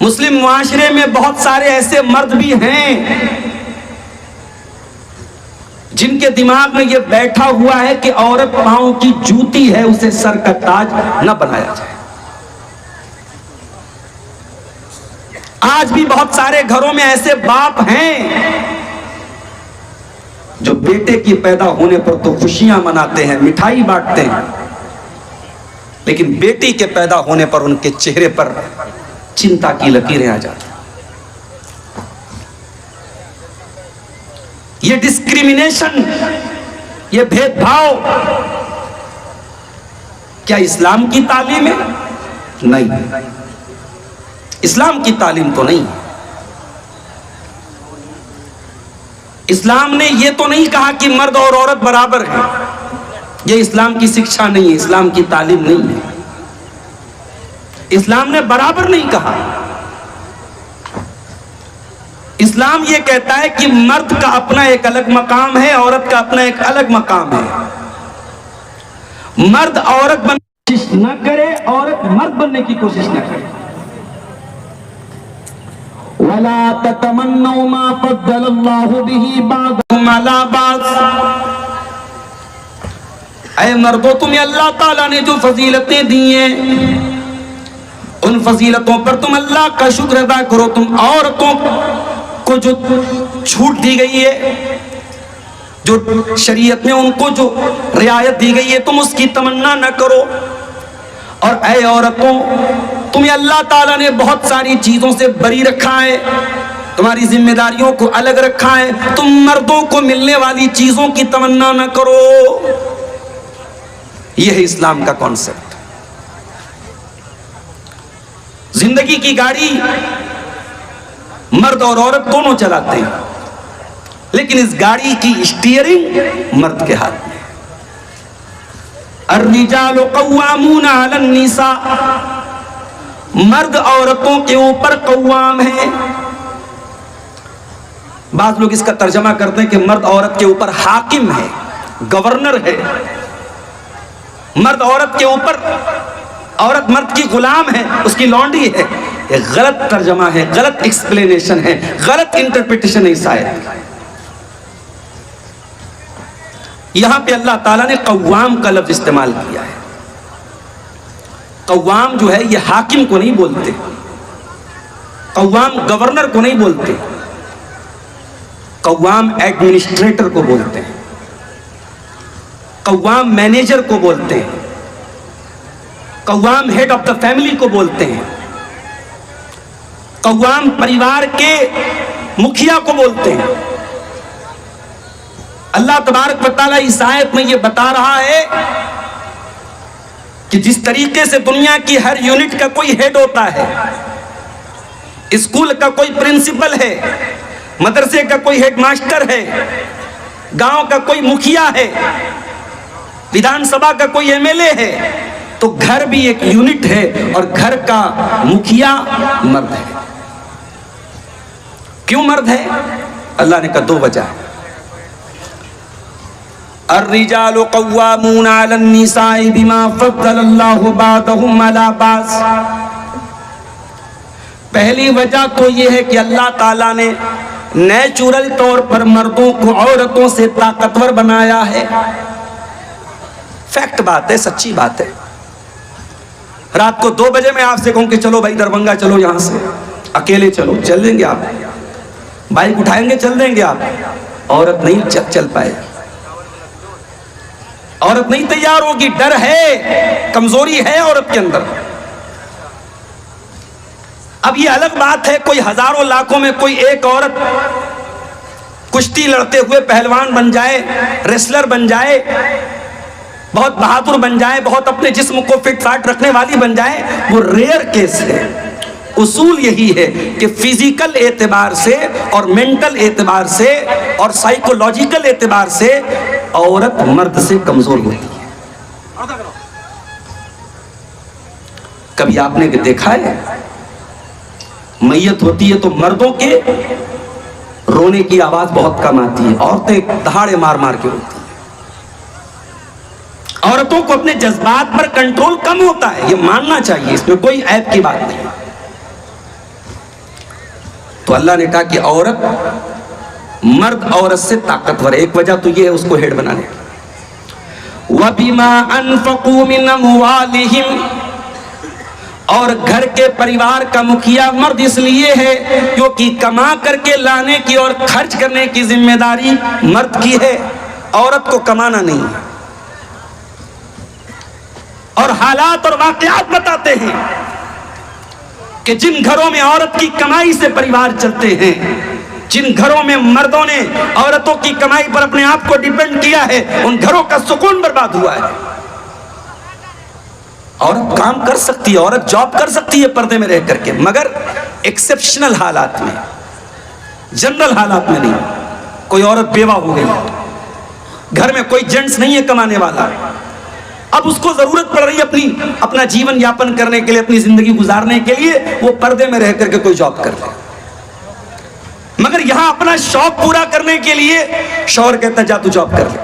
मुस्लिम मुआशरे में बहुत सारे ऐसे मर्द भी हैं जिनके दिमाग में यह बैठा हुआ है कि औरत पांव की जूती है, उसे सर का ताज न बनाया जाए। आज भी बहुत सारे घरों में ऐसे बाप हैं जो बेटे की पैदा होने पर तो खुशियां मनाते हैं, मिठाई बांटते हैं, लेकिन बेटी के पैदा होने पर उनके चेहरे पर चिंता की लकीरें आ जाती। ये डिस्क्रिमिनेशन, ये भेदभाव क्या इस्लाम की तालीम है? नहीं, इस्लाम की तालीम तो नहीं। इस्लाम ने ये तो नहीं कहा कि मर्द और औरत बराबर हैं। ये इस्लाम की शिक्षा नहीं है, इस्लाम की तालीम नहीं है। इस्लाम ने बराबर नहीं कहा। इस्लाम ये कहता है कि मर्द का अपना एक अलग मकाम है, औरत का अपना एक अलग मकाम है। मर्द औरत बनने की कोशिश न करे, औरत मर्द बनने की कोशिश न करे। वला ततमन्नौ मा फद्दलल्लाहु बिही बादहुम अला बाद। ऐ मर्दों, तुम्हें अल्लाह ताला ने जो फजीलतें दी हैं, उन फजीलतों पर तुम अल्लाह का शुक्र अदा करो। तुम औरतों को जो छूट दी गई है, जो शरीयत में उनको जो रियायत दी गई है, तुम उसकी तमन्ना न करो। और ऐ औरतों, तुम्हें अल्लाह ताला ने बहुत सारी चीजों से बरी रखा है, तुम्हारी जिम्मेदारियों को अलग रखा है। तुम मर्दों को मिलने वाली चीजों की तमन्ना न करो। यह है इस्लाम का कॉन्सेप्ट। जिंदगी की गाड़ी मर्द और औरत दोनों चलाते हैं, लेकिन इस गाड़ी की स्टीयरिंग मर्द के हाथ में। अर्रिजालु कव्वामूना अलन निसा, मर्द औरतों के ऊपर कव्वाम है। बात लोग इसका तर्जमा करते हैं कि मर्द औरत के ऊपर हाकिम है, गवर्नर है। मर्द औरत के ऊपर, औरत मर्द की गुलाम है, उसकी लौंडी है। ये गलत तर्जमा है, गलत एक्सप्लेनेशन है, गलत इंटरप्रिटेशन है इस आयत का। यहां पे अल्लाह ताला ने कव्वाम का लफ्ज इस्तेमाल किया है। कव्वाम जो है ये हाकिम को नहीं बोलते, कव्वाम गवर्नर को नहीं बोलते, कव्वाम एडमिनिस्ट्रेटर को बोलते हैं, कव्वाम मैनेजर को बोलते हैं, कव्वाम हेड ऑफ द फैमिली को बोलते हैं, कव्वाम परिवार के मुखिया को बोलते हैं। अल्लाह तबारक व तआला इस आयत में यह बता रहा है कि जिस तरीके से दुनिया की हर यूनिट का कोई हेड होता है, स्कूल का कोई प्रिंसिपल है, मदरसे का कोई हेडमास्टर है, गांव का कोई मुखिया है, विधानसभा का कोई एमएलए है, तो घर भी एक यूनिट है और घर का मुखिया मर्द है। क्यों मर्द है? अल्लाह ने कहा दो वजह है। अर्रिजालु कव्वामूना अलन निसाई बिमा फद्दलल्लाहु बादहुम अला बास। पहली वजह तो यह है कि अल्लाह ताला ने नेचुरल तौर पर मर्दों को औरतों से ताकतवर बनाया है। फैक्ट बात है, सच्ची बात है। रात को 2 बजे मैं आपसे कहूं कि चलो भाई दरभंगा चलो, यहां से अकेले चलो, चल देंगे आप? बाइक उठाएंगे, चल देंगे आप? औरत नहीं चल पाए, औरत नहीं तैयार होगी। डर है, कमजोरी है औरत के अंदर। अब ये अलग बात है, कोई हजारों लाखों में कोई एक औरत कुश्ती लड़ते हुए पहलवान बन जाए, रेसलर बन जाए, बहुत बहादुर बन जाए, बहुत अपने जिस्म को फिट फाट रखने वाली बन जाए, वो रेयर केस है। उसूल यही है कि फिजिकल एतबार से और मेंटल एतबार से और साइकोलॉजिकल एतबार से औरत मर्द से कमजोर होती है। कभी आपने देखा है मैयत होती है तो मर्दों के रोने की आवाज बहुत कम आती है, औरतें दहाड़े मार मार के रोती है। औरतों को अपने जज्बात पर कंट्रोल कम होता है, ये मानना चाहिए, इसमें कोई ऐब की बात नहीं। तो अल्लाह ने कहा कि औरत मर्द औरत से ताकतवर है। एक वजह तो ये है उसको हेड बनाने। वबिमा अनफकू मिन अमवालिहिम, और घर के परिवार का मुखिया मर्द इसलिए है क्योंकि कमा करके लाने की और खर्च करने की जिम्मेदारी मर्द की है, औरत को कमाना नहीं है। और हालात और वाकयात बताते हैं कि जिन घरों में औरत की कमाई से परिवार चलते हैं, जिन घरों में मर्दों ने औरतों की कमाई पर अपने आप को डिपेंड किया है, उन घरों का सुकून बर्बाद हुआ है। औरत काम कर सकती है, औरत जॉब कर सकती है पर्दे में रह करके, मगर एक्सेप्शनल हालात में, जनरल हालात में नहीं। कोई औरत बेवा हो गई, घर में कोई जेंट्स नहीं है कमाने वाला, अब उसको जरूरत पड़ रही है अपना जीवन यापन करने के लिए, अपनी जिंदगी गुजारने के लिए, वो पर्दे में रह करके कोई जॉब कर ले। मगर यहां अपना शौक पूरा करने के लिए शौहर कहता जा तू जॉब कर ले,